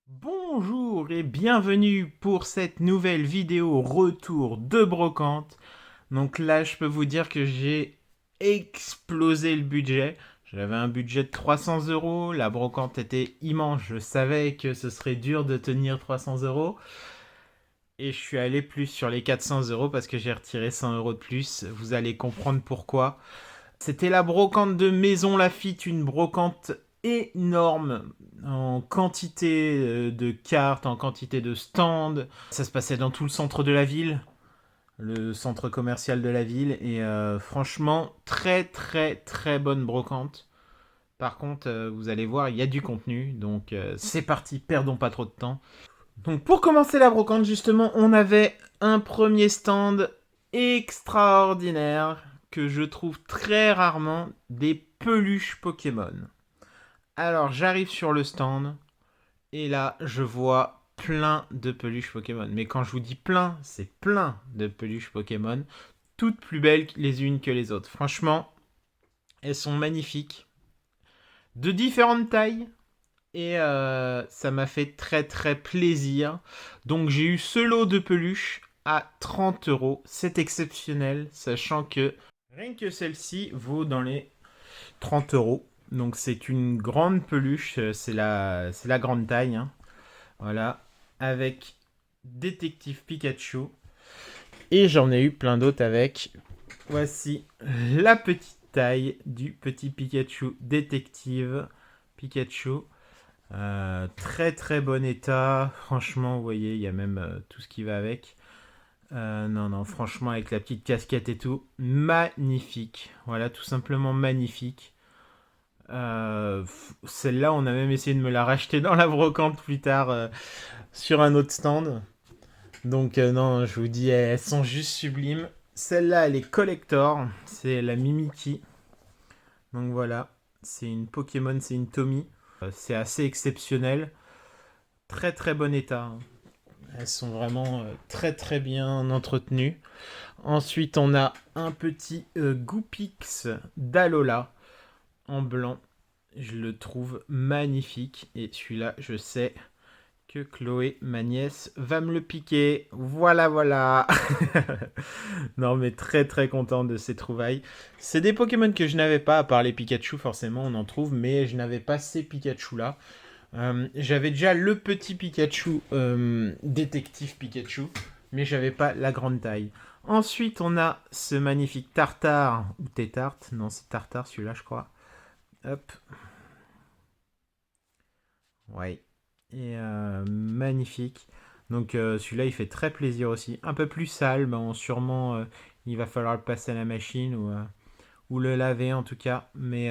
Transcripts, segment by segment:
Bonjour et bienvenue pour cette nouvelle vidéo retour de brocante. Donc là, je peux vous dire que j'ai explosé le budget. J'avais un budget de 300 euros. La brocante était immense. Je savais que ce serait dur de tenir 300 euros. Et je suis allé plus sur les 400 euros parce que j'ai retiré 100 euros de plus. Vous allez comprendre pourquoi. C'était la brocante de Maison Lafitte, une brocante énorme en quantité de cartes, en quantité de stands. Ça se passait dans tout le centre de la ville, le centre commercial de la ville. Et franchement, très très très bonne brocante. Par contre, vous allez voir, il y a du contenu. Donc c'est parti, perdons pas trop de temps. Donc pour commencer la brocante, justement, on avait un premier stand extraordinaire que je trouve très rarement, des peluches Pokémon. Alors j'arrive sur le stand et là je vois plein de peluches Pokémon. Mais quand je vous dis plein, c'est plein de peluches Pokémon, toutes plus belles les unes que les autres. Franchement, elles sont magnifiques, de différentes tailles. Et ça m'a fait très très plaisir. Donc j'ai eu ce lot de peluches à 30 euros. C'est exceptionnel, sachant que rien que celle-ci vaut dans les 30 euros. Donc c'est une grande peluche, c'est la grande taille, hein. Voilà, avec Détective Pikachu. Et j'en ai eu plein d'autres avec. Voici la petite taille du petit Pikachu Détective Pikachu. Très très bon état. Franchement, vous voyez, il y a même tout ce qui va avec. Non, non, franchement, avec la petite casquette et tout, magnifique. Voilà, tout simplement magnifique. Celle-là, on a même essayé de me la racheter dans la brocante plus tard sur un autre stand. Donc, non, je vous dis, elles sont juste sublimes. Celle-là, elle est collector. C'est la Mimikyu. Donc voilà, c'est une Pokémon, c'est une Tommy. C'est assez exceptionnel. Très très bon état, hein. Elles sont vraiment très très bien entretenues. Ensuite, on a un petit Goopix d'Alola en blanc. Je le trouve magnifique. Et celui-là, je sais que Chloé, ma nièce, va me le piquer. Voilà, voilà. Non, mais très très content de ces trouvailles. C'est des Pokémon que je n'avais pas, à part les Pikachu, forcément, on en trouve, mais je n'avais pas ces Pikachu-là. J'avais déjà le petit Pikachu, détective Pikachu, mais j'avais pas la grande taille. Ensuite, on a ce magnifique Tartare, ou Tétarte, non c'est Tartare celui-là je crois. Hop, ouais, et magnifique. Donc celui-là il fait très plaisir aussi. Un peu plus sale, bon, sûrement il va falloir le passer à la machine ou le laver en tout cas. Mais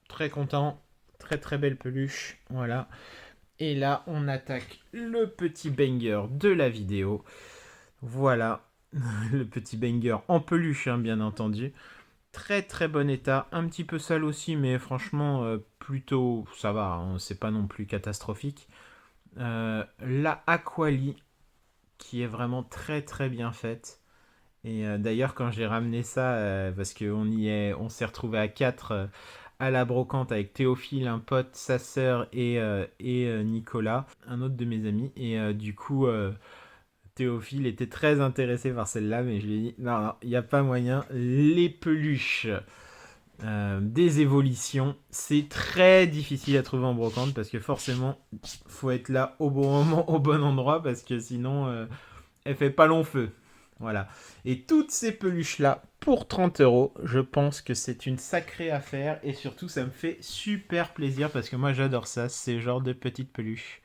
très content, très très belle peluche, voilà. Et là, on attaque le petit banger de la vidéo. Voilà, le petit banger en peluche, hein, bien entendu. Très très bon état, un petit peu sale aussi, mais franchement, plutôt ça va, hein, c'est pas non plus catastrophique. La Aquali, qui est vraiment très très bien faite. Et d'ailleurs, quand j'ai ramené ça, parce on s'est retrouvé à 4 à la brocante avec Théophile, un pote, sa sœur et Nicolas, un autre de mes amis. Et du coup, Théophile était très intéressé par celle-là, mais je lui ai dit non, non, il n'y a pas moyen. Les peluches des évolutions, c'est très difficile à trouver en brocante parce que forcément, faut être là au bon moment, au bon endroit parce que sinon, elle fait pas long feu. Voilà. Et toutes ces peluches-là, pour 30 euros, je pense que c'est une sacrée affaire. Et surtout, ça me fait super plaisir parce que moi, j'adore ça, ces genres de petites peluches.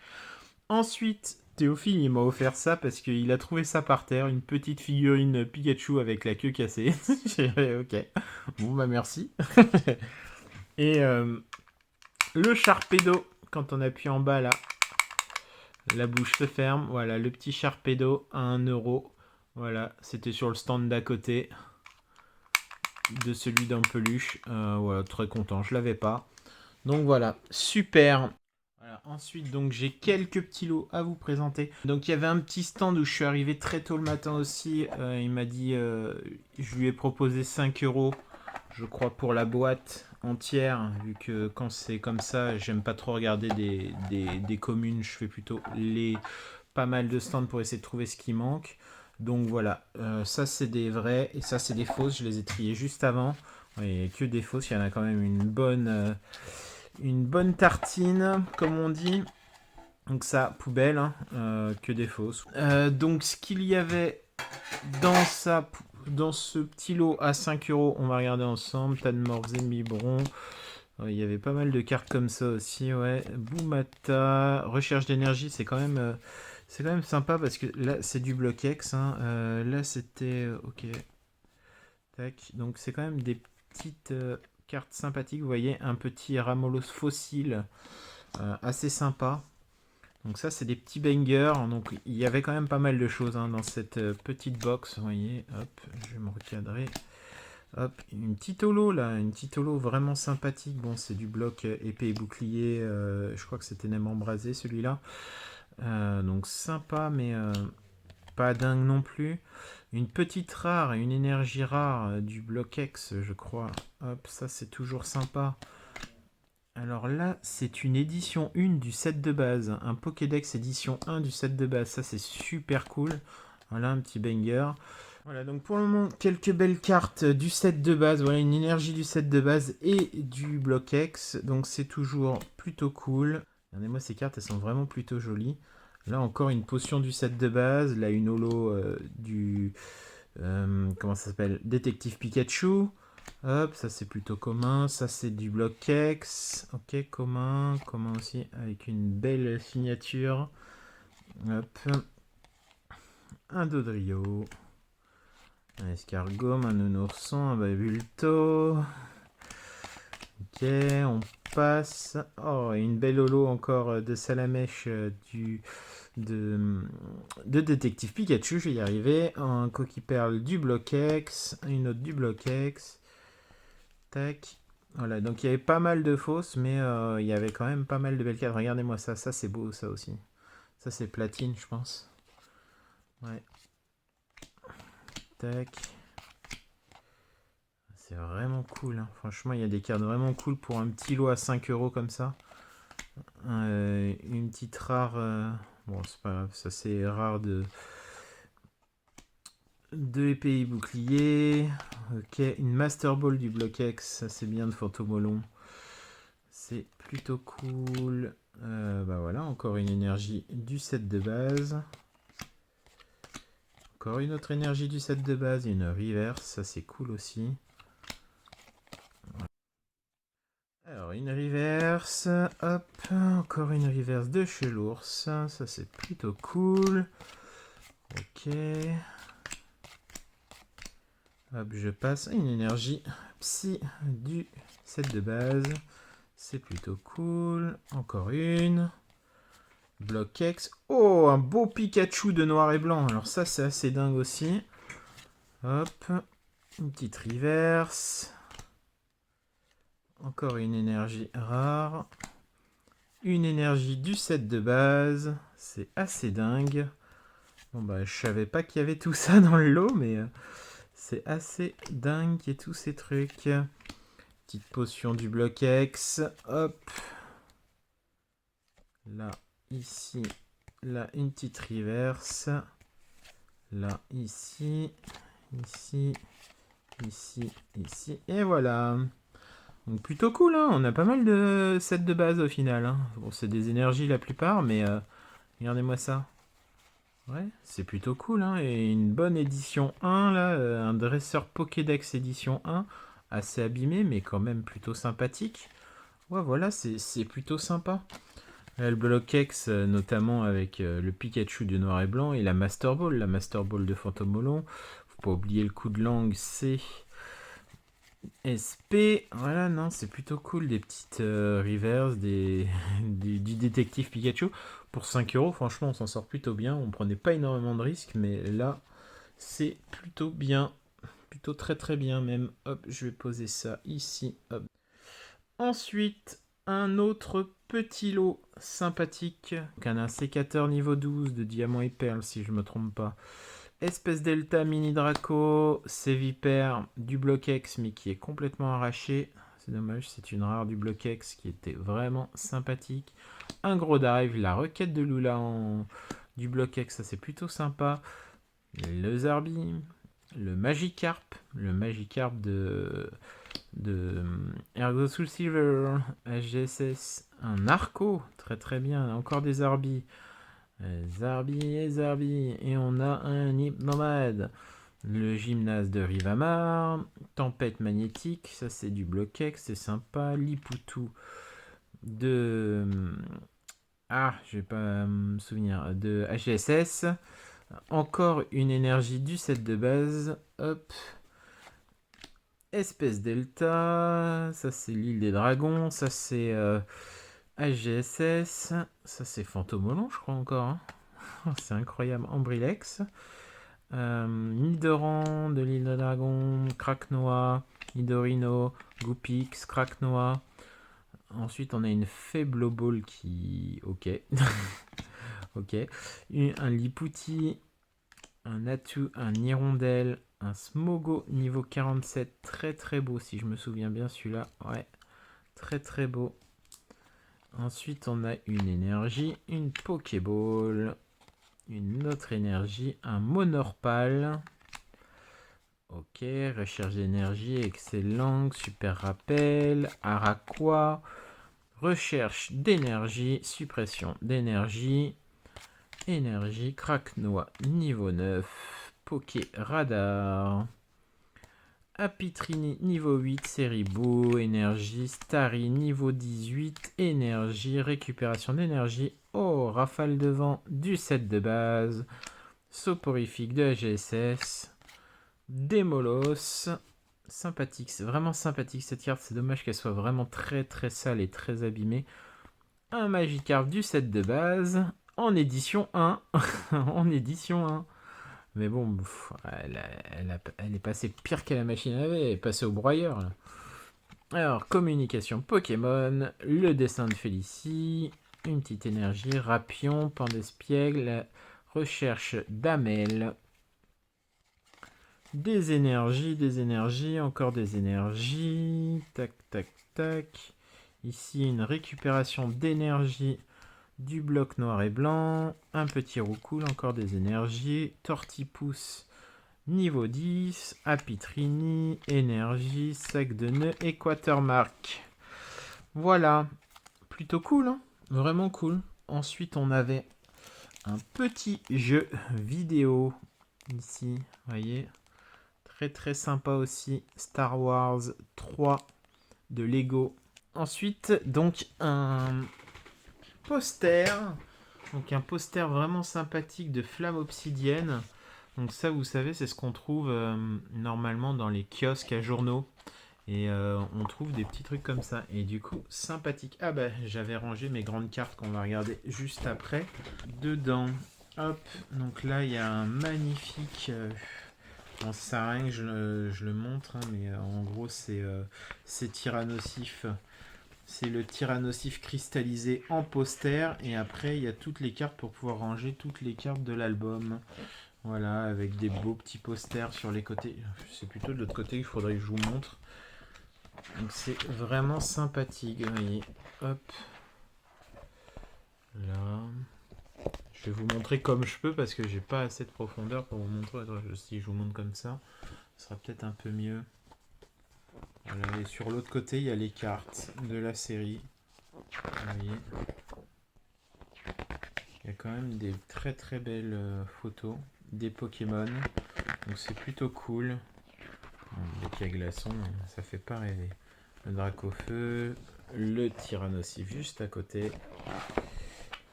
Ensuite, Théophile, il m'a offert ça parce qu'il a trouvé ça par terre, une petite figurine Pikachu avec la queue cassée. J'ai fait, ok, bon bah merci. Et le Sharpedo, quand on appuie en bas là, la bouche se ferme. Voilà, le petit Sharpedo à 1 euro. Voilà, c'était sur le stand d'à côté de celui d'un peluche. Voilà, très content, je l'avais pas. Donc voilà, super. Voilà, ensuite, donc j'ai quelques petits lots à vous présenter. Donc il y avait un petit stand où je suis arrivé très tôt le matin aussi. Il m'a dit, je lui ai proposé 5 euros, je crois, pour la boîte. entière, vu que quand c'est comme ça, j'aime pas trop regarder des communes, je fais plutôt pas mal de stands pour essayer de trouver ce qui manque. Donc voilà, ça c'est des vrais et ça c'est des fausses, je les ai triés juste avant. Il n'y a que des fausses, il y en a quand même une bonne tartine, comme on dit. Donc ça, poubelle, hein, que des fausses. Donc ce qu'il y avait dans ce petit lot à 5 euros, on va regarder ensemble. Tadmorphs et Mibron. Il y avait pas mal de cartes comme ça aussi, ouais. Boumata, recherche d'énergie, c'est quand même sympa parce que là c'est du bloc X. Hein. Là c'était ok. Tac. Donc c'est quand même des petites cartes sympathiques. Vous voyez, un petit Ramolos fossile assez sympa. Donc ça c'est des petits bangers. Donc il y avait quand même pas mal de choses hein, dans cette petite box. Vous voyez, hop, je vais me recadrer. Hop, une petite holo là, une petite holo vraiment sympathique. Bon, c'est du bloc épée et bouclier. Je crois que c'était même embrasé celui-là. Donc sympa, mais pas dingue non plus. Une petite rare et une énergie rare du bloc X, je crois. Hop, ça c'est toujours sympa. Alors là, c'est une édition 1 du set de base. Un Pokédex édition 1 du set de base. Ça c'est super cool. Voilà, un petit banger. Voilà, donc pour le moment, quelques belles cartes du set de base. Voilà, une énergie du set de base et du bloc X. Donc c'est toujours plutôt cool. Regardez-moi, ces cartes, elles sont vraiment plutôt jolies. Là, encore une potion du set de base. Là, une holo du... comment ça s'appelle? Détective Pikachu. Hop, ça c'est plutôt commun. Ça c'est du bloc X. Ok, commun. Commun aussi, avec une belle signature. Hop. Un Dodrio. Un escargot, un nounourson, un babulto. Ok, on passe. Oh, et une belle holo encore de Salamèche de Détective Pikachu, je vais y arriver. Un coquille perle du bloc X, une autre du bloc X. Tac. Voilà, donc il y avait pas mal de fausses, mais il y avait quand même pas mal de belles cartes. Regardez-moi ça, ça c'est beau ça aussi. Ça c'est platine, je pense. Ouais. Tac. C'est vraiment cool. Hein. Franchement, il y a des cartes vraiment cool pour un petit lot à 5 euros comme ça. Une petite rare. Bon, c'est pas grave. Ça, c'est rare de épée et bouclier. Ok, une Master Ball du bloc X. Ça, c'est bien de Fantomolon. C'est plutôt cool. Bah voilà, encore une énergie du set de base. Encore une autre énergie du set de base. Une reverse. Ça, c'est cool aussi. Alors, une reverse, hop, encore une reverse de chez l'ours, ça c'est plutôt cool. Ok. Hop, je passe une énergie psy du set de base, c'est plutôt cool. Encore une. Bloc X. Oh, un beau Pikachu de noir et blanc, alors ça c'est assez dingue aussi. Hop, une petite reverse. Encore une énergie rare. Une énergie du set de base. C'est assez dingue. Bon bah je savais pas qu'il y avait tout ça dans le lot, mais c'est assez dingue qu'il y ait tous ces trucs. Petite potion du bloc X. Hop. Là, ici. Là, une petite reverse. Là, ici. Ici. Ici. Ici. Et voilà. Donc plutôt cool, hein. On a pas mal de sets de base au final. Hein. Bon, c'est des énergies la plupart, mais regardez-moi ça. Ouais, c'est plutôt cool, hein. Et une bonne édition 1, là, un dresseur Pokédex édition 1, assez abîmé, mais quand même plutôt sympathique. Ouais, voilà, c'est plutôt sympa. Là, le Block X, notamment avec le Pikachu de noir et blanc, et la Master Ball de Fantomolon. Faut pas oublier le coup de langue, c'est SP, voilà, non, c'est plutôt cool, des petites reverse, du détective Pikachu. Pour 5 euros, franchement, on s'en sort plutôt bien. On prenait pas énormément de risques, mais là, c'est plutôt bien. Plutôt très très bien même. Hop, je vais poser ça ici. Hop. Ensuite, un autre petit lot sympathique. Un sécateur niveau 12 de diamant et perles, si je me trompe pas. Espèce Delta Mini Draco, c'est Vipère du bloc X mais qui est complètement arraché. C'est dommage, c'est une rare du bloc X qui était vraiment sympathique. Un gros dive, la requête de Lula du bloc X, ça c'est plutôt sympa. Le Zarbi, le Magikarp de Ergo Soul Silver, HGSS, un Arco, très très bien, encore des Zarbi. Zarbi, et on a un Hypnomade. Le gymnase de Rivamar, Tempête magnétique, ça c'est du bloc X, c'est sympa. Lipoutou de... je vais pas me souvenir, de HGSS. Encore une énergie du set de base. Hop. Espèce Delta, ça c'est l'île des dragons, ça c'est HGSS, ça c'est Fantomolon je crois encore. Hein. C'est incroyable, Ambrilex. Nidoran de l'île des dragons, Kraknoa, Nidorino, Goopix, Kraknoa. Ensuite on a une Faibloball qui... Ok. Ok. Un Lipouti, un Atu, un Hirondelle, un Smogo niveau 47, très très beau si je me souviens bien celui-là. Ouais, très très beau. Ensuite on a une énergie, une Pokéball, une autre énergie, un Monorpal. Ok, recherche d'énergie, excellent, super rappel, Araqua, recherche d'énergie, suppression d'énergie, énergie, Kraknoa niveau 9, Poké Radar, Apitrini niveau 8, Seribo, énergie, Starry niveau 18, énergie, récupération d'énergie, rafale de vent du set de base, soporifique de AGSS, Démolos, sympathique, c'est vraiment sympathique cette carte, c'est dommage qu'elle soit vraiment très très sale et très abîmée. Un Magikarp du set de base, en édition 1, en édition 1. Mais bon, elle est passée pire qu'à la machine à laver, elle est passée au broyeur. Là. Alors, communication Pokémon, le dessin de Félicie, une petite énergie, Rapion, Pandespiègle, recherche d'Amel, des énergies, encore des énergies, tac, tac, tac. Ici, une récupération d'énergie du bloc noir et blanc, un petit roucoule, encore des énergies, Tortipousse niveau 10, Apitrini, énergie, sac de nœuds et Quatermark. Voilà, plutôt cool, hein, vraiment cool. Ensuite, on avait un petit jeu vidéo ici, vous voyez, très très sympa aussi, Star Wars 3 de Lego. Ensuite, donc un poster, donc un poster vraiment sympathique de Flamme Obsidienne. Donc ça, vous savez, c'est ce qu'on trouve normalement dans les kiosques à journaux. Et on trouve des petits trucs comme ça. Et du coup, sympathique. Ah bah, j'avais rangé mes grandes cartes qu'on va regarder juste après. Dedans, hop, donc là, il y a un magnifique... ça sert à rien que je le montre, hein, mais en gros, c'est Tyrannosif. C'est le Tyrannosif cristallisé en poster. Et après, il y a toutes les cartes pour pouvoir ranger toutes les cartes de l'album. Voilà, avec des beaux petits posters sur les côtés. C'est plutôt de l'autre côté qu'il faudrait que je vous montre. Donc c'est vraiment sympathique. Vous voyez. Hop. Là. Je vais vous montrer comme je peux parce que j'ai pas assez de profondeur pour vous montrer. Si je vous montre comme ça, ce sera peut-être un peu mieux. Voilà, et sur l'autre côté, il y a les cartes de la série. Vous voyez. Il y a quand même des très très belles photos des Pokémon. Donc c'est plutôt cool. Les pieds glaçons, ça fait pas rêver. Le Dracofeu, le Tyrannosif juste à côté.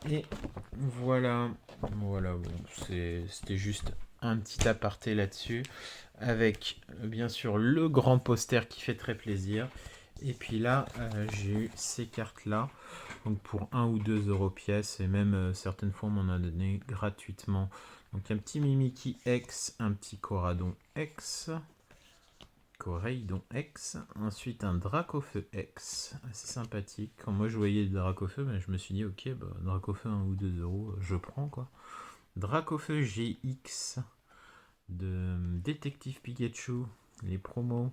Et voilà. Voilà, bon, c'était juste un petit aparté là-dessus. Avec bien sûr le grand poster qui fait très plaisir. Et puis là, j'ai eu ces cartes-là. Donc pour 1 ou 2 euros pièce. Et même certaines fois, on m'en a donné gratuitement. Donc un petit Mimikyu X, un petit Coradon X. Coraidon X, ensuite un Dracofeu X, assez sympathique. Quand moi je voyais le Dracofeu, ben, je me suis dit ok, bah, Dracofeu 1 ou 2 euros, je prends quoi. Dracofeu GX de Détective Pikachu, les promos.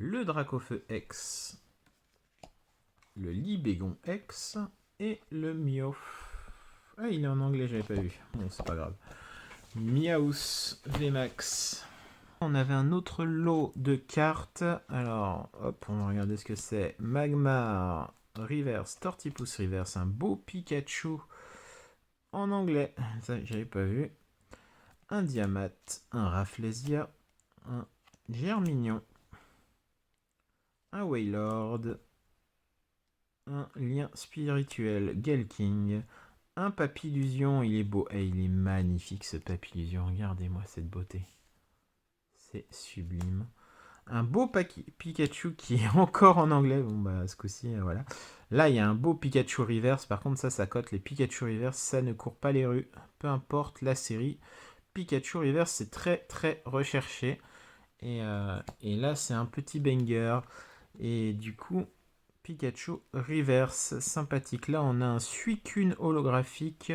le Dracofeu X, le Libégon X et le Meowth. Ah, il est en anglais, j'avais pas vu. Bon, c'est pas grave. Meowth VMAX. On avait un autre lot de cartes. Alors, hop, on va regarder ce que c'est. Magmar Reverse, Tortipus Reverse, un beau Pikachu en anglais. Ça, j'avais pas vu. Un Diamat, un Rafflesia, un Germignon, un Wailord, un Lien Spirituel Gelking, un Papillusion, il est beau, et il est magnifique ce Papillusion, regardez-moi cette beauté. C'est sublime. Un beau Pikachu qui est encore en anglais, bon bah ce coup-ci, voilà. Là il y a un beau Pikachu Reverse, par contre ça cote, les Pikachu Reverse, ça ne court pas les rues, peu importe la série. Pikachu Reverse c'est très très recherché. Et là, c'est un petit banger. Et du coup, Pikachu Reverse, sympathique. Là, on a un Suicune holographique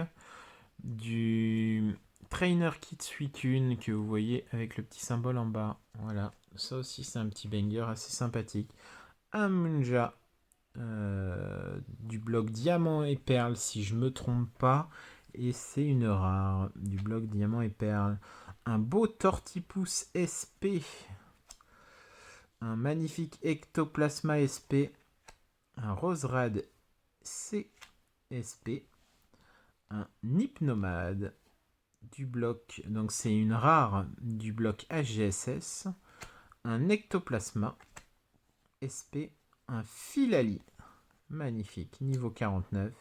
du Trainer Kit Suicune que vous voyez avec le petit symbole en bas. Voilà, ça aussi, c'est un petit banger assez sympathique. Un Munja du bloc Diamant et Perle, si je me trompe pas. Et c'est une rare du bloc Diamant et Perle. Un beau Tortipus SP. Un magnifique Ectoplasma SP, un Roserad CSP, un Hypnomade du bloc, donc c'est une rare du bloc HGSS, un Ectoplasma SP, un Philali, magnifique, niveau 49,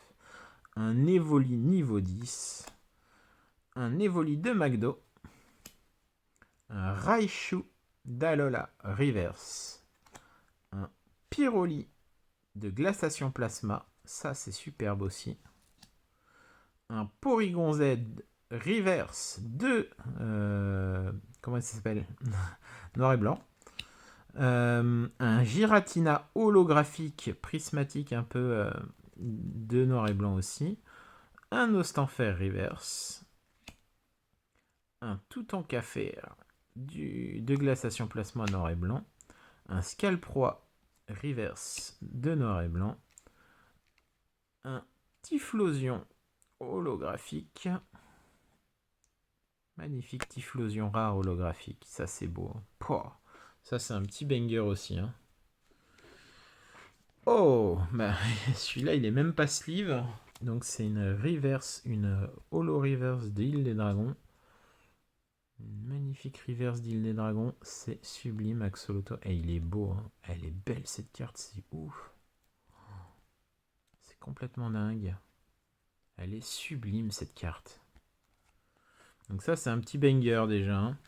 un Evoli niveau 10, un Evoli de McDo, un Raichu d'Alola Reverse, un Pyroli de glaciation plasma, ça c'est superbe aussi. Un Porygon Z Reverse de comment ça s'appelle noir et blanc. Un Giratina holographique prismatique un peu de noir et blanc aussi. Un Ostanfer Reverse. Un Toutankafer de glaciation plasma noir et blanc. Un Scalproie Reverse de noir et blanc. Un Typhlosion holographique. Magnifique Typhlosion rare holographique. Ça, c'est beau. Pouah. Ça, c'est un petit banger aussi. Hein. Oh, bah, celui-là, il est même pas sleeve. Donc, c'est une reverse, une holo reverse d'Île des Dragons. Une magnifique reverse d'Île des Dragons. C'est sublime, Axolotl. Et il est beau. Hein. Elle est belle, cette carte. C'est ouf. C'est complètement dingue. Elle est sublime, cette carte. Donc ça, c'est un petit banger déjà. Hein.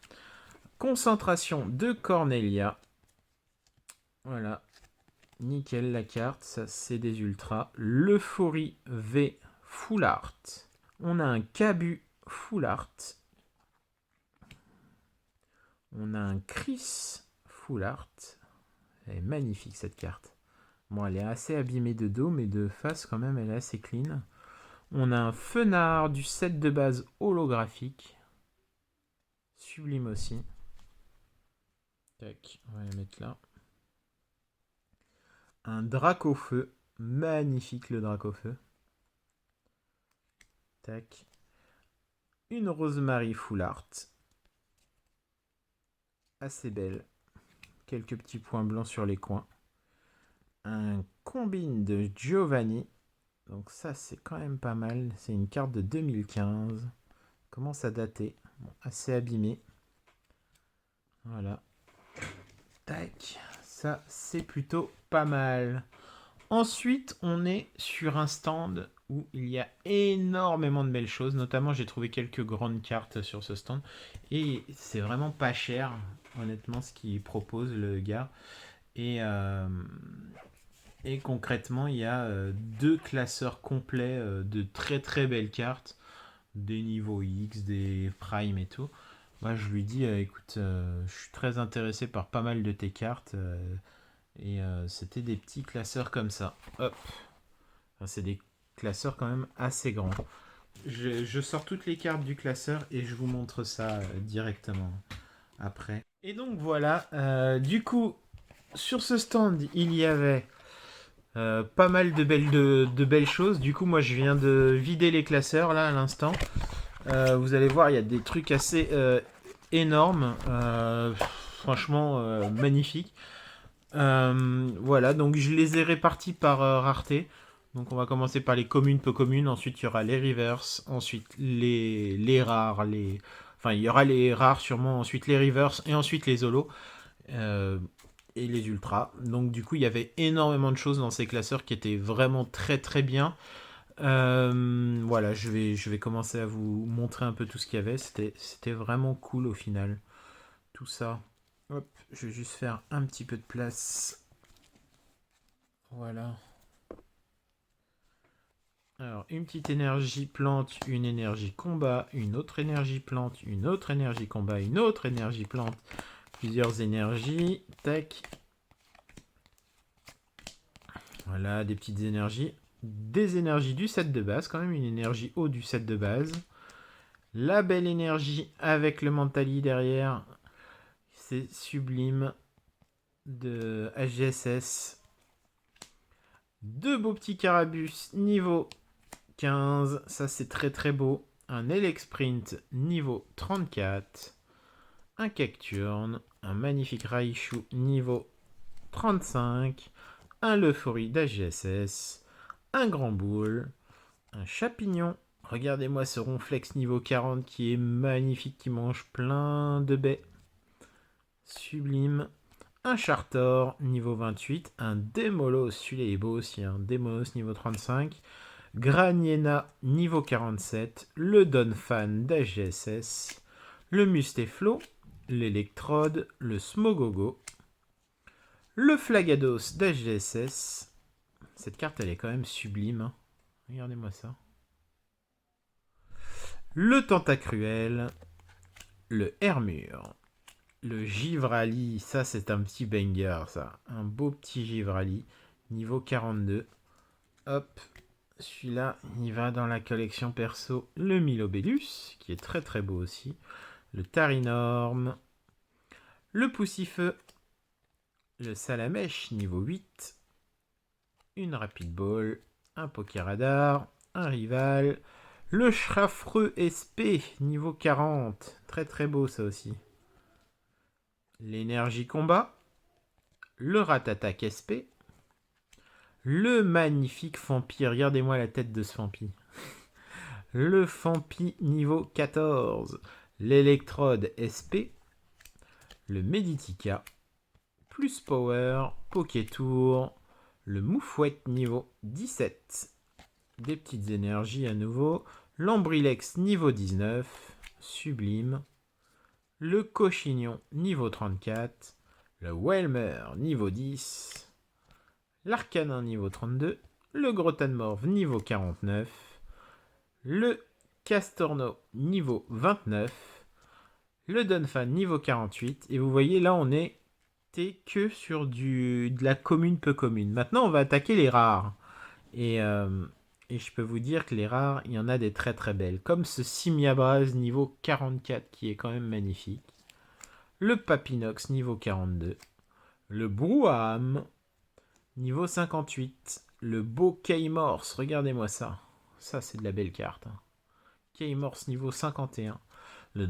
Concentration de Cornelia. Voilà. Nickel la carte. Ça, c'est des ultras. L'Euphorie V Full Art. On a un Cabu Full Art. On a un Chris Full Art. Elle est magnifique cette carte. Bon, elle est assez abîmée de dos, mais de face quand même, elle est assez clean. On a un Fenard du set de base holographique. Sublime aussi. Tac, on va la mettre là. Un Dracofeu. Magnifique le Dracofeu. Tac. Une Rosemary Full Art. Assez belle. Quelques petits points blancs sur les coins. Un Combine de Giovanni. Donc ça, c'est quand même pas mal. C'est une carte de 2015. Commence à dater. Bon, assez abîmé. Voilà. Tac. Ça, c'est plutôt pas mal. Ensuite, on est sur un stand où il y a énormément de belles choses. Notamment, j'ai trouvé quelques grandes cartes sur ce stand. Et c'est vraiment pas cher, honnêtement, ce qu'il propose, le gars. Et concrètement, il y a deux classeurs complets de très très belles cartes. Des niveaux X, des Prime et tout. Moi, je lui dis, écoute, je suis très intéressé par pas mal de tes cartes. Et c'était des petits classeurs comme ça. Hop. Enfin, c'est des classeurs quand même assez grands. Je sors toutes les cartes du classeur et je vous montre ça directement après. Et donc voilà, du coup, sur ce stand, il y avait pas mal de belles choses. Du coup, moi, je viens de vider les classeurs là à l'instant. Vous allez voir, il y a des trucs assez énormes. Franchement, magnifiques. Voilà, donc je les ai répartis par rareté. Donc on va commencer par les communes, peu communes. Ensuite, il y aura les rivers. Ensuite, les rares. Enfin, il y aura les rares sûrement. Ensuite, les rivers. Et ensuite, les holos. Euh, et les ultras. Donc du coup, il y avait énormément de choses dans ces classeurs qui étaient vraiment très très bien. Voilà, je vais commencer à vous montrer un peu tout ce qu'il y avait. C'était vraiment cool au final. Tout ça. Hop, je vais juste faire un petit peu de place. Voilà. Alors, une petite énergie plante, une énergie combat, une autre énergie plante, une autre énergie combat, une autre énergie plante, plusieurs énergies. Tac. Voilà, des petites énergies. Des énergies du set de base, quand même une énergie haut du set de base. La belle énergie avec le Mentali derrière. C'est sublime. De HGSS. Deux beaux petits carabus niveau 15. Ça, c'est très très beau. Un Elexprint niveau 34. Un Cacturne. Un magnifique Raichu niveau 35. Un Leufori d'HGSS. Un Grand Boule. Un Chapignon. Regardez-moi ce Ronflex niveau 40 qui est magnifique, qui mange plein de baies. Sublime. Un Chartor niveau 28. Un Démolos, celui-là est beau aussi. Un Démolos niveau 35. Graniena niveau 47. Le Donphan d'HGSS. Le Mustéflo. L'Electrode. Le Smogogo. Le Flagados d'HGSS. Cette carte, elle est quand même sublime. Hein. Regardez-moi ça. Le Tentacruel. Le Hermure. Le Givrali, ça c'est un petit banger ça. Un beau petit Givrali. Niveau 42. Hop. Celui-là, il va dans la collection perso. Le Milobellus, qui est très très beau aussi. Le Tarinorm. Le Poussifeu. Le Salamèche, niveau 8. Une Rapid Ball. Un Pokéradar. Un Rival. Le Schrafreux SP, niveau 40. Très très beau ça aussi. L'énergie combat. Le Ratatak SP. Le magnifique Fampi. Regardez-moi la tête de ce Fampi. Le Fampi niveau 14. L'électrode SP. Le Meditica. Plus Power. Pokétour. Le Moufouette niveau 17. Des petites énergies à nouveau. L'Ambrilex niveau 19. Sublime. Le Cochignon niveau 34. Le Welmer niveau 10. L'Arcanin niveau 32. Le Grottanmorve niveau 49. Le Castorno niveau 29. Le Donphan niveau 48. Et vous voyez, là, on est que sur de la commune peu commune. Maintenant, on va attaquer les rares. Et je peux vous dire que les rares, il y en a des très très belles. Comme ce Simiabras niveau 44 qui est quand même magnifique. Le Papinox niveau 42. Le Brouham niveau 58. Le beau Keymorse, regardez-moi ça. Ça, c'est de la belle carte. Hein. Keymorse niveau 51. Le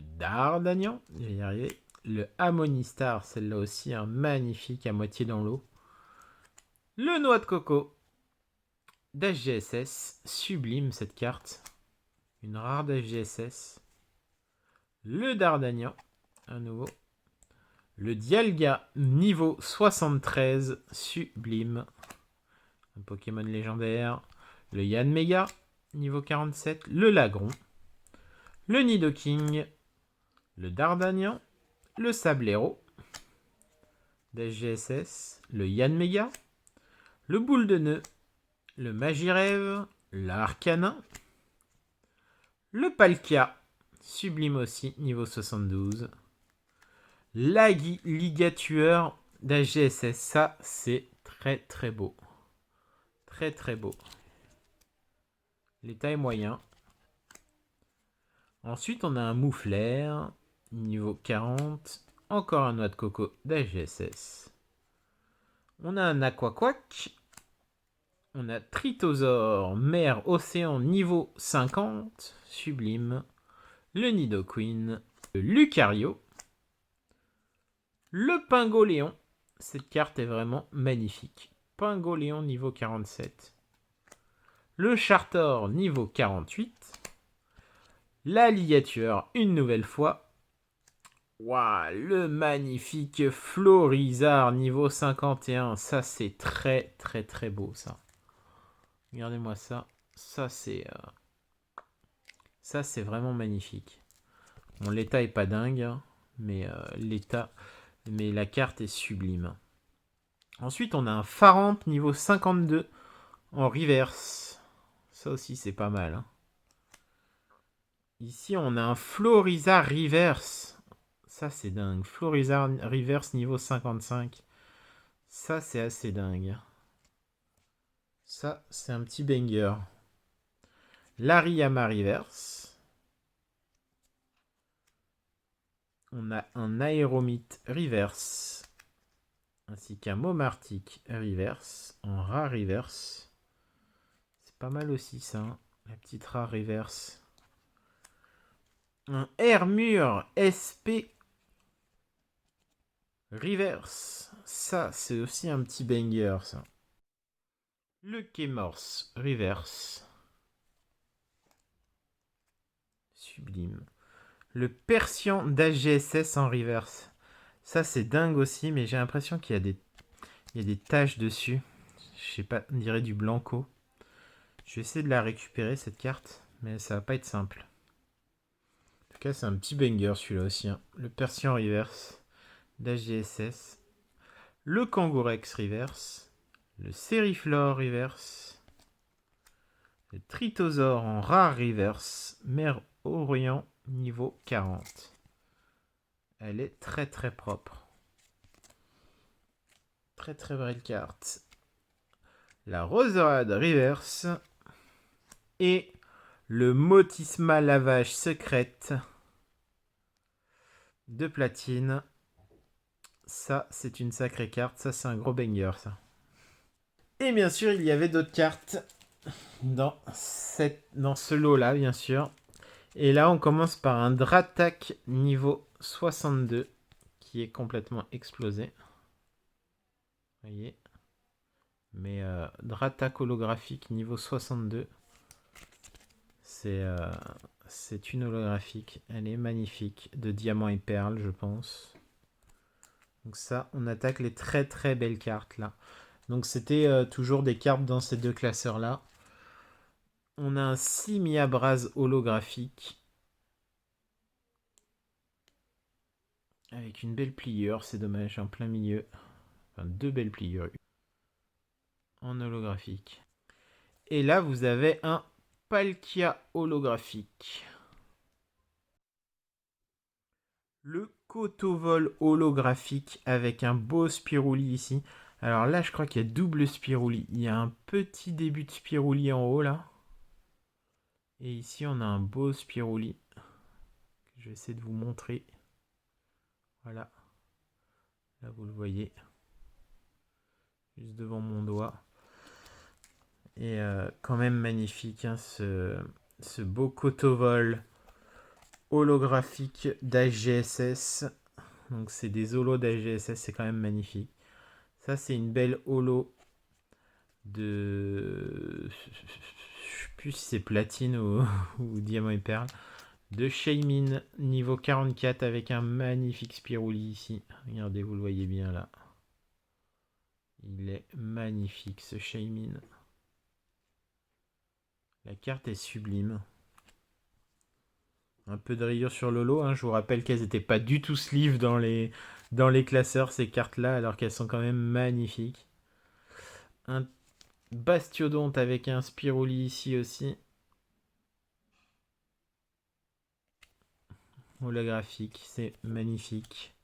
Dardanian, je vais y arriver. Le Amonistar, celle-là aussi, un magnifique à moitié dans l'eau. Le Noix de Coco d'HGSS, sublime cette carte. Une rare d'HGSS. Le Dardanian, à nouveau. Le Dialga, niveau 73, sublime. Un Pokémon légendaire. Le Yanmega, niveau 47. Le Lagron. Le Nidoking. Le Dardanian. Le Sablero d'SGSS. Le Yanmega. Le Boule de Nœud. Le Magirève. L'Arcanin. Le Palkia. Sublime aussi, niveau 72. Ligatueur d'HGSS. Ça, c'est très très beau. Très très beau. L'état est moyen. Ensuite, on a un Moufleur, niveau 40. encore un noix de coco d'AGSS. On a un Aquaquack. On a Tritosaur, mer, océan, niveau 50. Sublime. Le Nidoqueen. Le Lucario. Le Pingoléon. Cette carte est vraiment magnifique. Pingoléon niveau 47. Le Chartor niveau 48. L'Alligator une nouvelle fois. Waouh, le magnifique Florizard niveau 51. Ça, c'est très, très, très beau, ça. Regardez-moi ça. Ça, c'est vraiment magnifique. Bon, l'état est pas dingue, hein, mais mais la carte est sublime. Ensuite, on a un Faramp niveau 52 en reverse. Ça aussi, c'est pas mal. Hein. Ici, on a un Florizard reverse. Ça, c'est dingue. Florizard reverse niveau 55. Ça, c'est assez dingue. Ça, c'est un petit banger. L'Ariyama reverse. On a un Aéromite reverse. Ainsi qu'un Momartic reverse. En rare reverse. C'est pas mal aussi, ça. Hein. La petite rare reverse. Un Hermure SP reverse. Ça, c'est aussi un petit banger, ça. Le Kémorse reverse. Sublime. Le Persian d'AGSS en reverse. Ça, c'est dingue aussi, mais j'ai l'impression qu'il y a des taches dessus. Je sais pas, on dirait du blanco. Je vais essayer de la récupérer, cette carte, mais ça va pas être simple. En tout cas, c'est un petit banger, celui-là aussi. Hein. Le Persian reverse d'AGSS. Le Kangourex reverse. Le Seriflore reverse. Le Tritosaur en rare reverse. Mer Orient niveau 40. Elle est très très propre. Très très belle carte. La Roserade reverse. Et le Motisma lavage secrète de platine. Ça, c'est une sacrée carte. Ça, c'est un gros banger, ça. Et bien sûr, il y avait d'autres cartes dans ce lot-là, bien sûr. Et là, on commence par un Dratak niveau 62 qui est complètement explosé. Vous voyez. Mais Dratak holographique niveau 62. C'est une holographique. Elle est magnifique. De diamant et perles, je pense. Donc ça, on attaque les très très belles cartes là. Donc c'était toujours des cartes dans ces deux classeurs là. On a un Simiabras holographique. Avec une belle pliure, c'est dommage, en plein milieu. Enfin, deux belles pliures. En holographique. Et là, vous avez un Palkia holographique. Le Kotovol holographique avec un beau Spirouli ici. Alors là, je crois qu'il y a double Spirouli. Il y a un petit début de Spirouli en haut là. Et ici, on a un beau Spirouli. Je vais essayer de vous montrer. Voilà. Là, vous le voyez. Juste devant mon doigt. Et quand même magnifique, hein, ce beau Kotovol holographique d'AGSS. Donc c'est des holos d'AGSS, c'est quand même magnifique. Ça, c'est une belle holo de... Je sais plus si c'est platine ou diamant et perle. De Shaymin, niveau 44, avec un magnifique Spirouli ici. Regardez, vous le voyez bien là. Il est magnifique ce Shaymin. La carte est sublime. Un peu de rayures sur le lot. Hein. Je vous rappelle qu'elles n'étaient pas du tout sleeve dans les classeurs, ces cartes-là, alors qu'elles sont quand même magnifiques. Un Bastiodonte avec un Spirouli ici aussi. Holographique, c'est magnifique.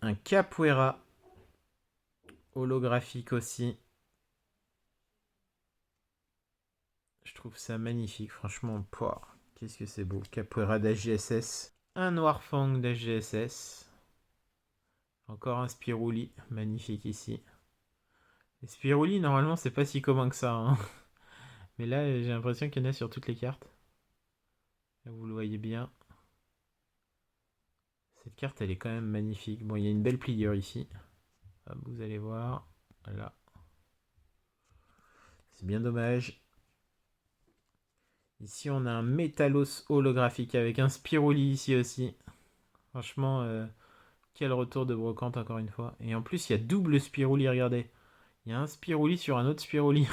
Un Capoeira holographique aussi. Je trouve ça magnifique, franchement. Qu'est-ce que c'est beau. Capoeira d'AGSS. Un Noirfang d'AGSS. Encore un Spirouli, magnifique ici. Les Spirouli, normalement, c'est pas si commun que ça, hein. Mais là, j'ai l'impression qu'il y en a sur toutes les cartes. Là, vous le voyez bien. Cette carte, elle est quand même magnifique. Bon, il y a une belle pliure ici. Hop, vous allez voir. Voilà. C'est bien dommage. Ici, on a un Métalos holographique avec un Spiruli ici aussi. Franchement, quel retour de brocante encore une fois. Et en plus, il y a double Spiruli, regardez. Il y a un Spiruli sur un autre Spiruli.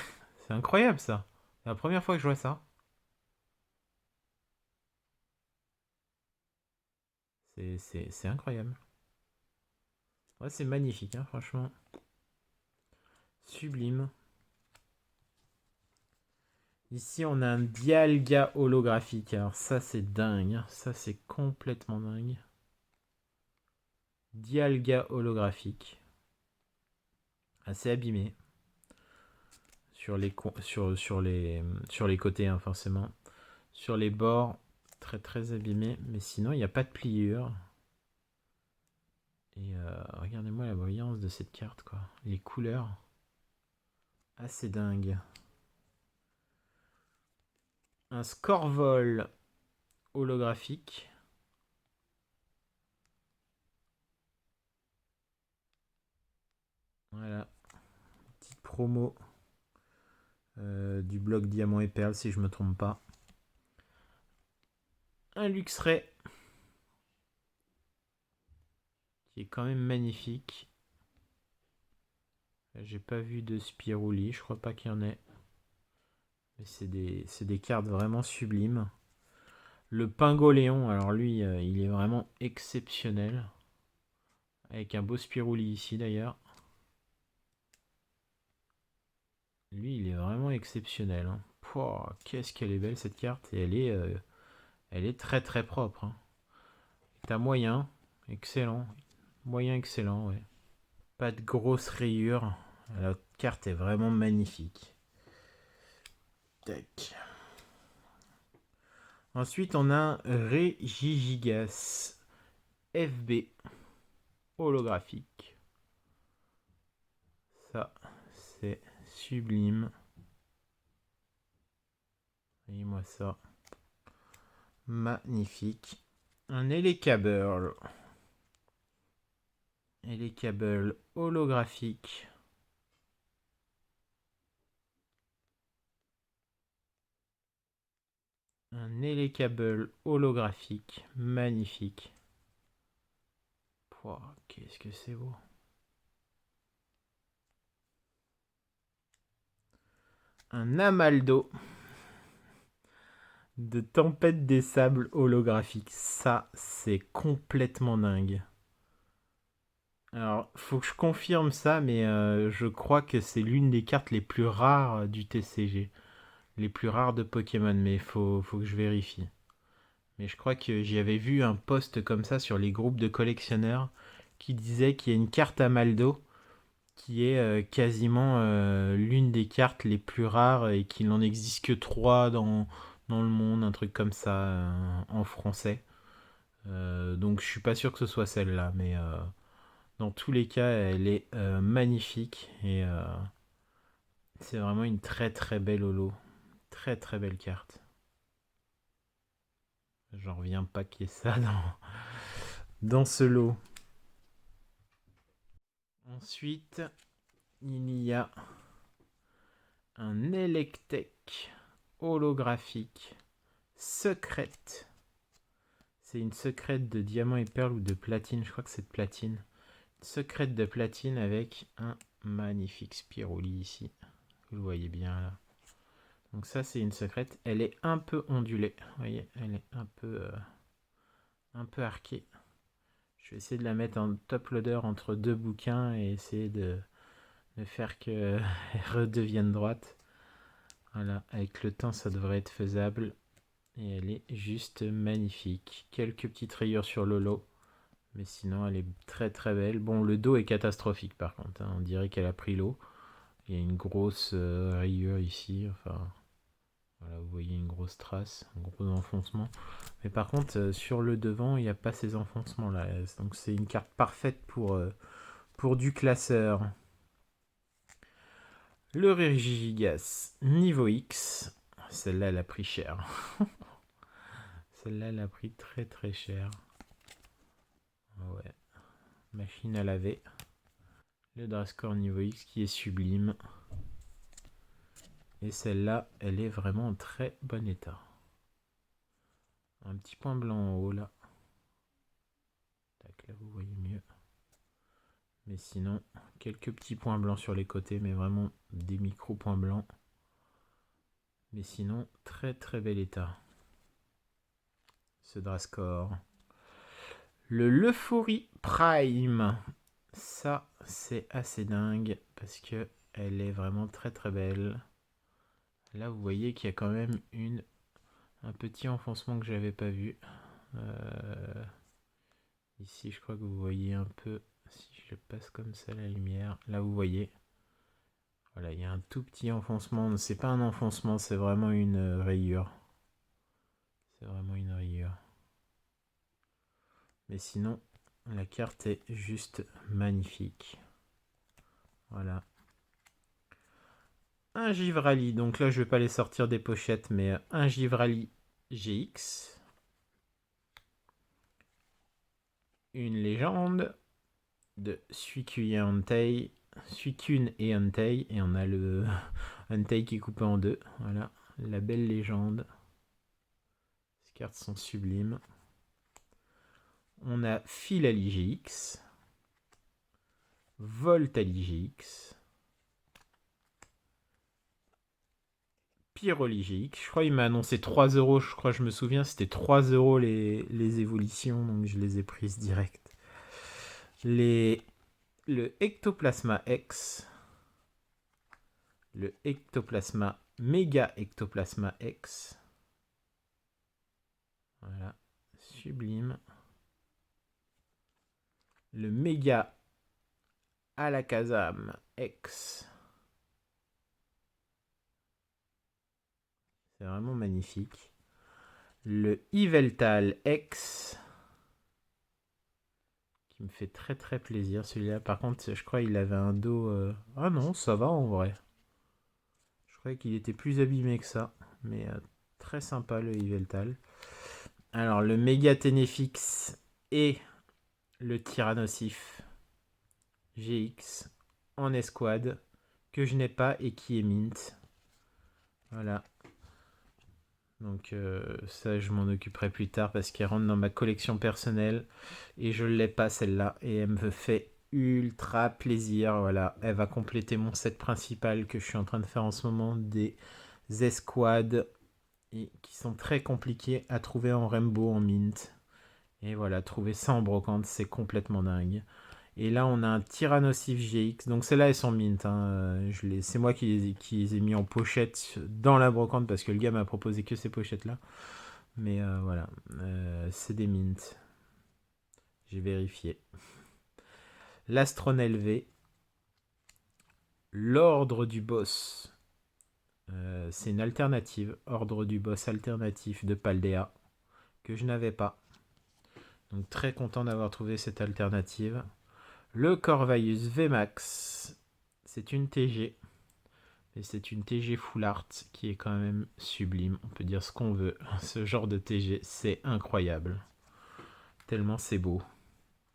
C'est incroyable ça. C'est la première fois que je vois ça. C'est incroyable. Ouais, c'est magnifique, hein, franchement. Sublime. Ici, on a un Dialga holographique. Alors ça, c'est dingue, hein. Ça, c'est complètement dingue. Dialga holographique. Assez abîmé. Sur les côtés, hein, forcément. Sur les bords, très très abîmé. Mais sinon, il n'y a pas de pliure. Et regardez-moi la brillance de cette carte, quoi. Les couleurs. Assez dingue. Un Scorvol holographique. Voilà. Petite promo du bloc Diamant et Perle, si je me trompe pas. Un Luxray. Qui est quand même magnifique. J'ai pas vu de Spiruli, je crois pas qu'il y en ait. Mais c'est des cartes vraiment sublimes. Le Pingoléon, alors lui, il est vraiment exceptionnel. Avec un beau Spiruli ici d'ailleurs. Lui, il est vraiment exceptionnel, hein. Pouah, qu'est-ce qu'elle est belle cette carte. Et elle est très très propre, hein. T'as moyen, excellent. Moyen, excellent, ouais. Pas de grosses rayures. La carte est vraiment magnifique. Tac. Ensuite, on a Regigigas FB holographique. Ça, c'est sublime. Voyez-moi ça. Magnifique. Un Elekabel. Elekabel holographique. Un Elekabel holographique. Magnifique. Pouah, qu'est-ce que c'est beau. Un Amaldo de Tempête des Sables holographique. Ça, c'est complètement dingue. Alors, faut que je confirme ça, mais je crois que c'est l'une des cartes les plus rares du TCG. Les plus rares de Pokémon, mais faut que je vérifie. Mais je crois que j'y avais vu un post comme ça sur les groupes de collectionneurs qui disait qu'il y a une carte Amaldo qui est quasiment l'une des cartes les plus rares et qu'il n'en existe que 3 dans le monde, un truc comme ça en français. Donc je suis pas sûr que ce soit celle-là, mais dans tous les cas, elle est magnifique et c'est vraiment une très très belle holo. Très très belle carte. J'en reviens pas qu'il y ait ça dans ce lot. Ensuite, il y a un Electek holographique secrète. C'est une secrète de diamant et perle ou de platine. Je crois que c'est de platine. Secrète de platine avec un magnifique Spiroli ici. Vous le voyez bien là. Donc ça c'est une secrète. Elle est un peu ondulée. Vous voyez, elle est un peu arquée. Je vais essayer de la mettre en top loader entre deux bouquins et essayer de faire qu'elle redevienne droite. Voilà, avec le temps ça devrait être faisable. Et elle est juste magnifique. Quelques petites rayures sur le lot. Mais sinon elle est très très belle. Bon, le dos est catastrophique par contre, hein. On dirait qu'elle a pris l'eau. Il y a une grosse rayure ici. Enfin, voilà, vous voyez une grosse trace, un gros enfoncement. Mais par contre, sur le devant, il n'y a pas ces enfoncements-là. Donc c'est une carte parfaite pour du classeur. Le Regigigas niveau X. Celle-là, elle a pris cher. Celle-là, elle a pris très très cher. Ouais. Machine à laver. Le Drascore niveau X qui est sublime. Et celle-là, elle est vraiment en très bon état. Un petit point blanc en haut là. Tac, là vous voyez mieux. Mais sinon, quelques petits points blancs sur les côtés, mais vraiment des micro points blancs. Mais sinon, très très bel état. Ce Drascore. Le Leufourie Prime. Ça, c'est assez dingue parce que elle est vraiment très très belle. Là, vous voyez qu'il y a quand même un petit enfoncement que j'avais pas vu. Ici, je crois que vous voyez un peu, si je passe comme ça la lumière, là vous voyez. Voilà, il y a un tout petit enfoncement. C'est pas un enfoncement, c'est vraiment une rayure. C'est vraiment une rayure. Mais sinon, la carte est juste magnifique. Voilà. Un Givrali. Donc là, je vais pas les sortir des pochettes, mais un Givrali GX. Une légende de Suicune et Entei. Et on a le Entei qui est coupé en deux. Voilà, la belle légende. Ces cartes sont sublimes. On a Philali GX. Voltali GX. Pyroli GX. Je crois qu'il m'a annoncé 3 euros. Je crois, je me souviens, c'était 3 euros les évolutions. Donc je les ai prises direct. Le Ectoplasma X. Le Ectoplasma Méga Ectoplasma X. Voilà. Sublime. Le Méga Alakazam X. C'est vraiment magnifique. Le Yveltal X. Qui me fait très très plaisir celui-là. Par contre, je crois qu'il avait un dos... Ah non, ça va en vrai. Je croyais qu'il était plus abîmé que ça. Mais très sympa le Yveltal. Alors le Méga Ténéfix et le Tyrannosif GX en escouade. Que je n'ai pas et qui est mint. Voilà. Donc ça, je m'en occuperai plus tard parce qu'elle rentre dans ma collection personnelle et je ne l'ai pas celle-là et elle me fait ultra plaisir. Voilà, elle va compléter mon set principal que je suis en train de faire en ce moment des escouades et qui sont très compliqués à trouver en rainbow, en mint. Et voilà, trouver ça en brocante, c'est complètement dingue. Et là, on a un Tyrannosif GX. Donc, celles-là, elles sont mint. Hein. C'est moi qui les ai mis en pochette dans la brocante parce que le gars m'a proposé que ces pochettes-là. Mais voilà, c'est des mint. J'ai vérifié. L'Astronel V. L'Ordre du Boss. C'est une alternative. Ordre du Boss alternatif de Paldea. Que je n'avais pas. Donc, très content d'avoir trouvé cette alternative. Le Corvaius VMAX. C'est une TG. Et c'est une TG Full Art qui est quand même sublime. On peut dire ce qu'on veut. Ce genre de TG, c'est incroyable. Tellement c'est beau.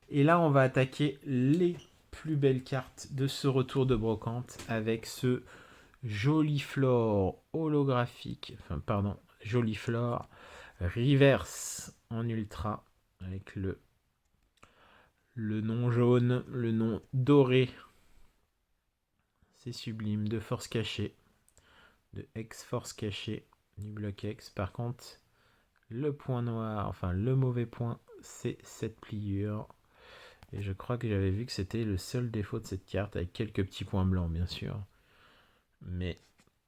Et là, on va attaquer les plus belles cartes de ce retour de brocante avec ce Joliflore holographique. Enfin, pardon, Joliflore reverse en ultra avec le nom jaune, le nom doré. C'est sublime, de force cachée. De X-Force cachée du bloc X. Par contre, le point noir, enfin le mauvais point, c'est cette pliure. Et je crois que j'avais vu que c'était le seul défaut de cette carte, avec quelques petits points blancs bien sûr. Mais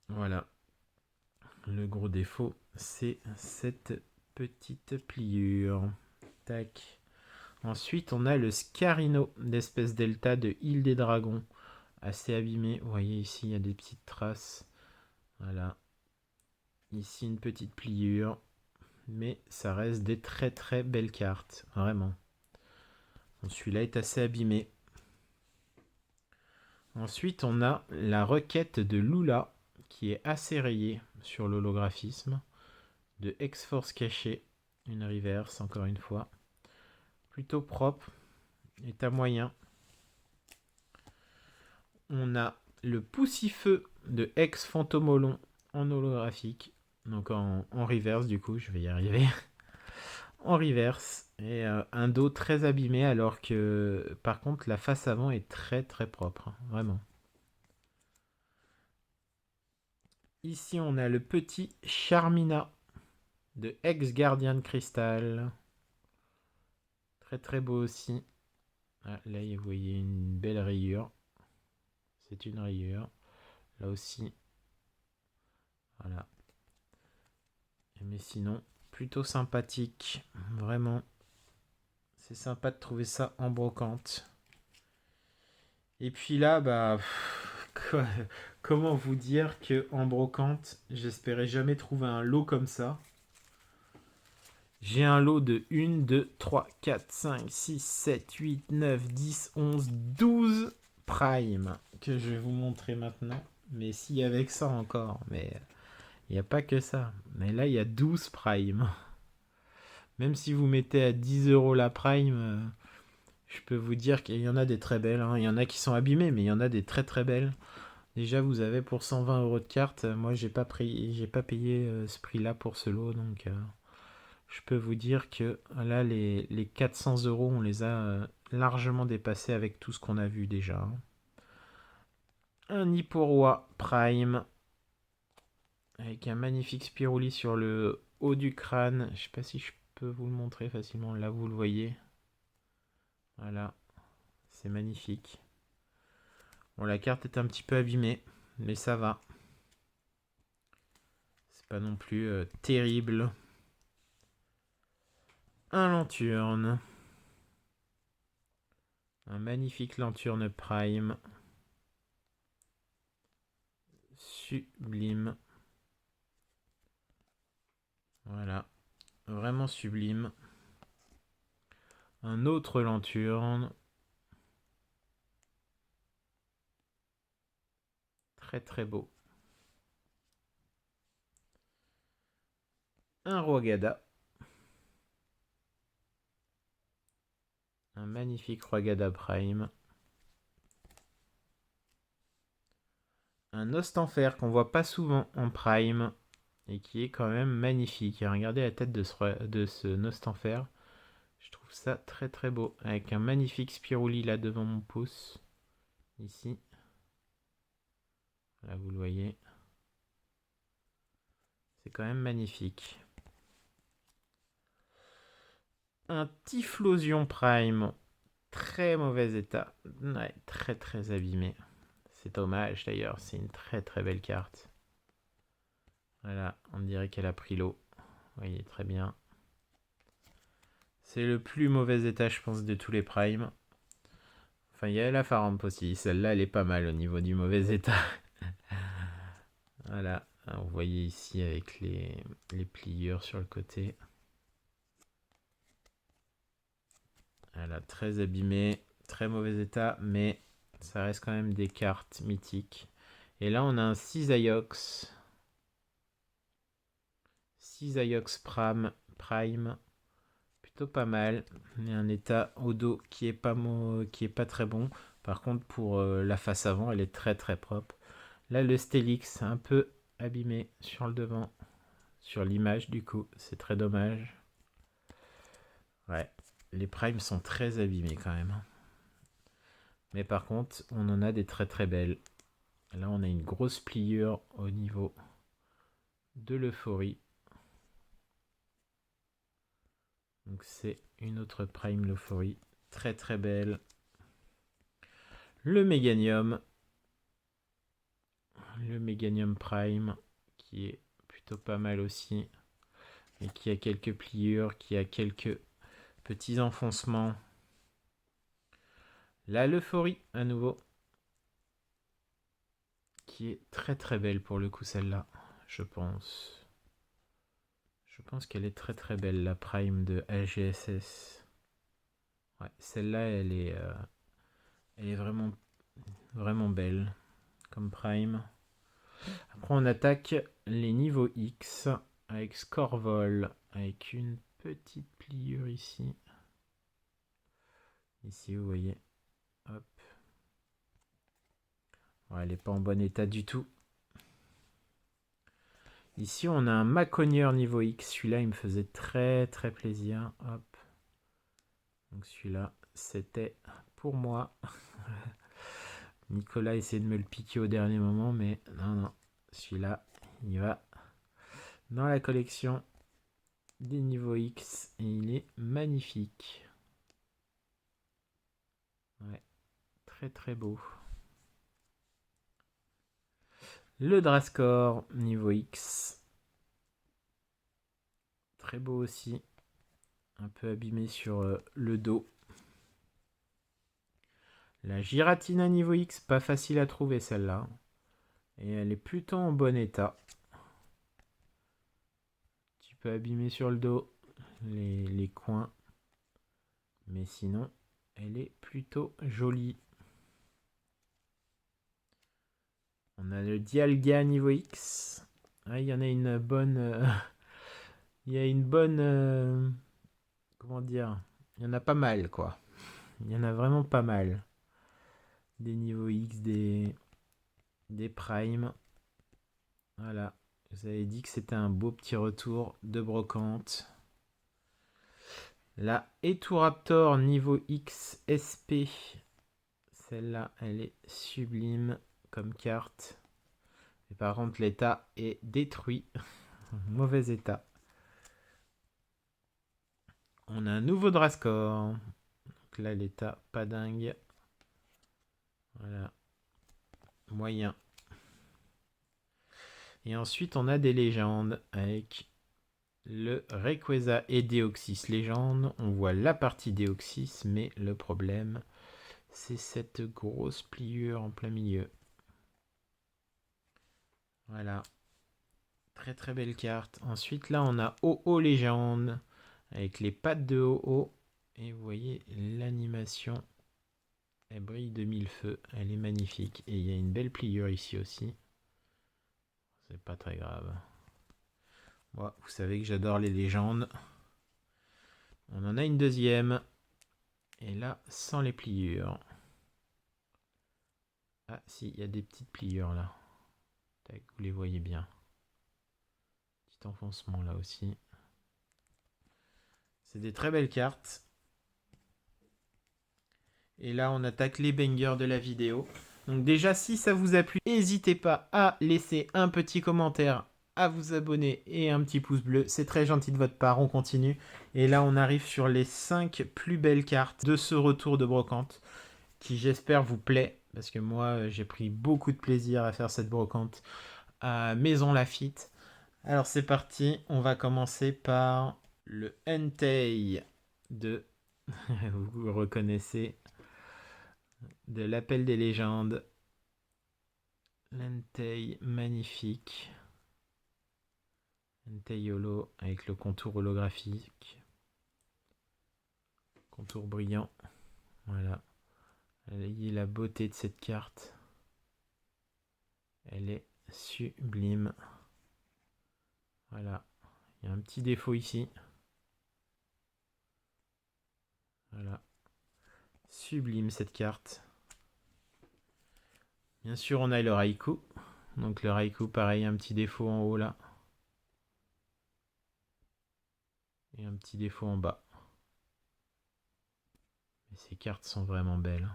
voilà, le gros défaut, c'est cette petite pliure. Tac. Ensuite, on a le Scarino d'espèce delta de Île des Dragons, assez abîmé. Vous voyez ici, il y a des petites traces. Voilà. Ici une petite pliure. Mais ça reste des très très belles cartes. Vraiment. Bon, celui-là est assez abîmé. Ensuite, on a la requête de Lula, qui est assez rayée sur l'holographisme. De X-Force caché. Une reverse, encore une fois. Plutôt propre. État moyen. On a le Poussifeu de Ex-Fantomolon en holographique. Donc en reverse, du coup, je vais y arriver. En reverse. Et un dos très abîmé, alors que par contre, la face avant est très très propre. Vraiment. Ici, on a le petit Charmina de Ex-Gardien de Cristal. Très très beau aussi. Ah, là, vous voyez une belle rayure. C'est une rayure. Là aussi. Voilà. Mais sinon, plutôt sympathique. Vraiment. C'est sympa de trouver ça en brocante. Et puis là, bah... quoi, comment vous dire que en brocante, j'espérais jamais trouver un lot comme ça. J'ai un lot de 1, 2, 3, 4, 5, 6, 7, 8, 9, 10, 11, 12 Prime que je vais vous montrer maintenant. Mais s'il y avait que ça encore, mais il n'y a pas que ça. Mais là, il y a 12 Prime. Même si vous mettez à 10 € la Prime, je peux vous dire qu'il y en a des très belles. Hein. Il y en a qui sont abîmées, mais il y en a des très très belles. Déjà, vous avez pour 120 € de carte. Moi, j'ai pas payé ce prix-là pour ce lot, donc je peux vous dire que là, les 400 €, on les a largement dépassés avec tout ce qu'on a vu déjà. Un Hipporoi Prime avec un magnifique Spiruli sur le haut du crâne. Je sais pas si je peux vous le montrer facilement. Là, vous le voyez. Voilà, c'est magnifique. Bon, la carte est un petit peu abîmée, mais ça va. C'est pas non plus terrible. Un Lanturne. Un magnifique Lanturne Prime. Sublime. Voilà. Vraiment sublime. Un autre Lanturne. Très très beau. Un Roagada. Un magnifique Roagada Prime. Un Ostenfer qu'on voit pas souvent en Prime. Et qui est quand même magnifique. Et regardez la tête de ce Nostenfer. Je trouve ça très très beau. Avec un magnifique Spiruli là devant mon pouce. Ici. Là vous le voyez. C'est quand même magnifique. Un Typhlosion Prime. Très mauvais état. Ouais, très très abîmé. C'est dommage d'ailleurs. C'est une très très belle carte. Voilà, on dirait qu'elle a pris l'eau. Vous voyez très bien. C'est le plus mauvais état, je pense, de tous les primes. Enfin, il y a la Faramp aussi. Celle-là, elle est pas mal au niveau du mauvais état. Voilà. Vous voyez ici avec les pliures sur le côté. Voilà, très abîmé, très mauvais état, mais ça reste quand même des cartes mythiques. Et là, on a un Cisaiox. Cisaiox Prime. Plutôt pas mal. Il y a un état au dos qui est pas très bon. Par contre, pour la face avant, elle est très très propre. Là, le Stélix, un peu abîmé sur le devant. Sur l'image, du coup. C'est très dommage. Ouais. Les primes sont très abîmés quand même. Mais par contre, on en a des très très belles. Là, on a une grosse pliure au niveau de l'euphorie. Donc c'est une autre prime l'euphorie. Très très belle. Le Méganium. Le Méganium Prime, qui est plutôt pas mal aussi. Et qui a quelques pliures, qui a quelques petits enfoncements. Là, l'euphorie, à nouveau. Qui est très très belle pour le coup, celle-là, je pense. Je pense qu'elle est très très belle, la Prime de LGSS. Ouais, celle-là, elle est vraiment, vraiment belle comme Prime. Après, on attaque les niveaux X avec Scorvol, avec une petite pliure ici. Ici, vous voyez. Hop. Ouais, elle n'est pas en bon état du tout. Ici, on a un Maconier niveau X. Celui-là, il me faisait très très plaisir. Hop. Donc celui-là, c'était pour moi. Nicolas essayait de me le piquer au dernier moment, mais non, non. Celui-là, il va dans la collection des niveaux X et il est magnifique. Ouais, très très beau. Le Drascore niveau X. Très beau aussi. Un peu abîmé sur le dos. La Giratina niveau X, pas facile à trouver celle-là. Et elle est plutôt en bon état. Un petit peu abîmée sur le dos, les coins. Mais sinon, elle est plutôt jolie. On a le Dialga niveau X. Ah, il y en a une bonne... il y a une bonne... comment dire? Il y en a pas mal, quoi. Il y en a vraiment pas mal. Des niveaux X, des primes. Voilà. Vous avez dit que c'était un beau petit retour de brocante. La Eturaptor niveau X SP. Celle-là, elle est sublime comme carte. Et par contre, l'état est détruit. Mauvais état. On a un nouveau Drascore. Donc là, l'état pas dingue. Voilà. Moyen. Et ensuite, on a des légendes avec le Rayquaza et Deoxys légende. On voit la partie Deoxys, mais le problème, c'est cette grosse pliure en plein milieu. Voilà. Très très belle carte. Ensuite, là, on a OO légende avec les pattes de OO. Et vous voyez l'animation. Elle brille de mille feux. Elle est magnifique. Et il y a une belle pliure ici aussi. C'est pas très grave. Bon, vous savez que j'adore les légendes. On en a une deuxième. Et là, sans les pliures. Ah si, il y a des petites pliures là. Tac, vous les voyez bien. Petit enfoncement là aussi. C'est des très belles cartes. Et là, on attaque les bangers de la vidéo. Donc déjà, si ça vous a plu, n'hésitez pas à laisser un petit commentaire, à vous abonner et un petit pouce bleu. C'est très gentil de votre part, on continue. Et là, on arrive sur les 5 plus belles cartes de ce retour de brocante, qui j'espère vous plaît, parce que moi, j'ai pris beaucoup de plaisir à faire cette brocante à Maison Lafitte. Alors c'est parti, on va commencer par le Entei de, vous reconnaissez, de l'Appel des légendes. L'Entei magnifique. Entei holo avec le contour holographique. Contour brillant. Voilà. Voyez la beauté de cette carte. Elle est sublime. Voilà. Il y a un petit défaut ici. Voilà. Sublime cette carte. Bien sûr, on a le Raikou. Donc le Raikou, pareil, un petit défaut en haut là. Et un petit défaut en bas. Mais ces cartes sont vraiment belles.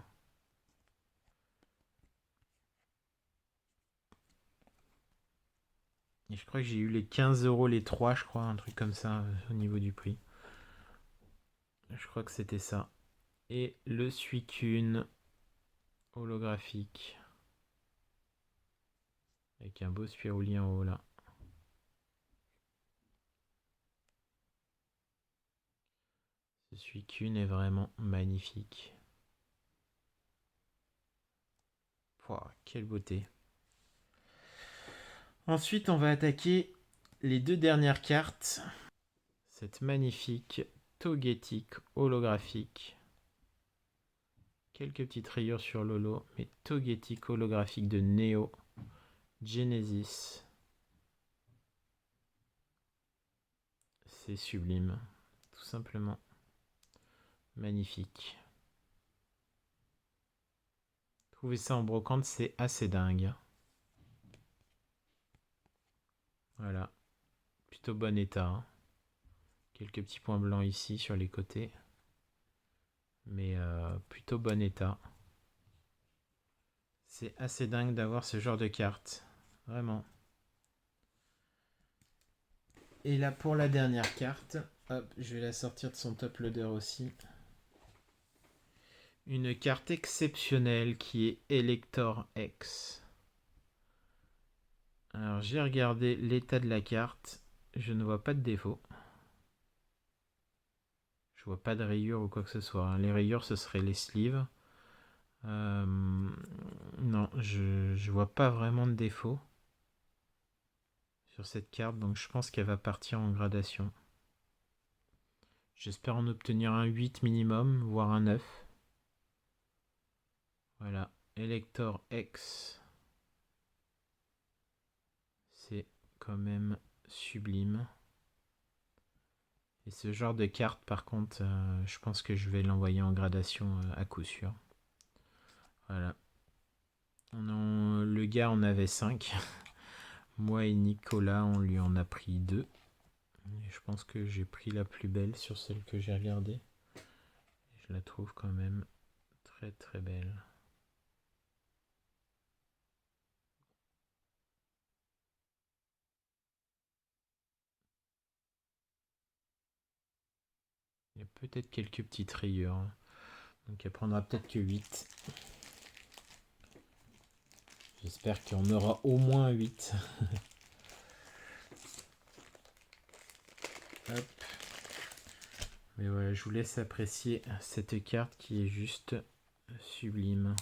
Et je crois que j'ai eu les 15 € les 3, je crois, un truc comme ça au niveau du prix. Je crois que c'était ça. Et le Suicune holographique. Avec un beau Spiruli en haut là. Ce Suicune est vraiment magnifique. Pouah, quelle beauté. Ensuite, on va attaquer les deux dernières cartes. cette magnifique Togetic holographique. Quelques petites rayures sur l'holo, mais Togetic holographique de Neo Genesis. C'est sublime, tout simplement. Magnifique. Trouver ça en brocante, c'est assez dingue. Voilà. Plutôt bon état. Hein. Quelques petits points blancs ici sur les côtés. Mais plutôt bon état. C'est assez dingue d'avoir ce genre de carte. Vraiment. Et là pour la dernière carte. Hop, je vais la sortir de son top loader aussi. Une carte exceptionnelle qui est Elector X. Alors j'ai regardé l'état de la carte. Je ne vois pas de défaut. Je vois pas de rayures ou quoi que ce soit. Les rayures, ce serait les sleeves. Non, je vois pas vraiment de défaut sur cette carte. Donc je pense qu'elle va partir en gradation. J'espère en obtenir un 8 minimum, voire un 9. Voilà, Elector X. C'est quand même sublime. Et ce genre de carte, par contre, je pense que je vais l'envoyer en gradation à coup sûr. Voilà. Le gars en avait 5. Moi et Nicolas, on lui en a pris 2. Et je pense que j'ai pris la plus belle sur celle que j'ai regardée. Je la trouve quand même très très belle. Il y a peut-être quelques petites rayures. Donc elle prendra peut-être que 8. J'espère qu'il y en aura au moins 8. Hop. Mais voilà, je vous laisse apprécier cette carte qui est juste sublime.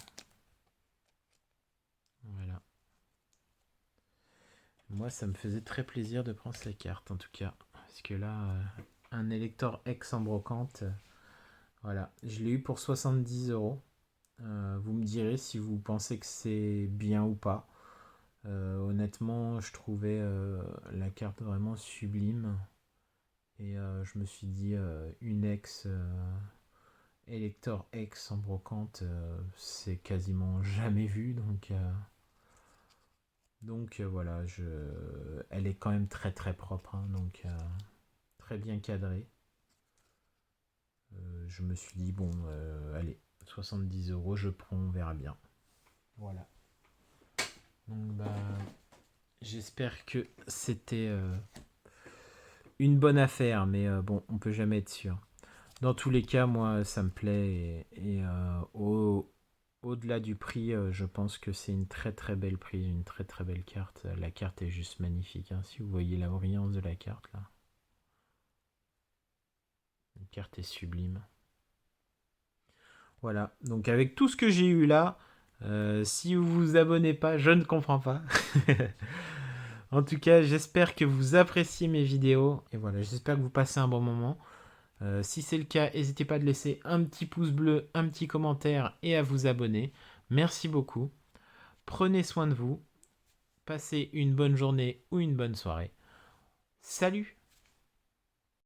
Voilà. Moi, ça me faisait très plaisir de prendre cette carte, en tout cas. Parce que là, un Elector X en brocante, voilà. Je l'ai eu pour 70 €. Vous me direz si vous pensez que c'est bien ou pas. Honnêtement, je trouvais la carte vraiment sublime. Et je me suis dit, une Elector X en brocante, c'est quasiment jamais vu. Donc voilà, elle est quand même très très propre. Hein, donc très bien cadrée. Je me suis dit, bon, allez, 70 €, je prends, on verra bien. Voilà. Donc bah, j'espère que c'était une bonne affaire, mais bon, on peut jamais être sûr. Dans tous les cas, moi, ça me plaît et au-delà du prix, je pense que c'est une très très belle prise, une très très belle carte. La carte est juste magnifique, hein, si vous voyez la brillance de la carte là. La carte est sublime. Voilà, donc avec tout ce que j'ai eu là, si vous vous abonnez pas, je ne comprends pas. En tout cas, j'espère que vous appréciez mes vidéos. Et voilà, j'espère que vous passez un bon moment. Si c'est le cas, n'hésitez pas à laisser un petit pouce bleu, un petit commentaire et à vous abonner. Merci beaucoup. Prenez soin de vous. Passez une bonne journée ou une bonne soirée. Salut!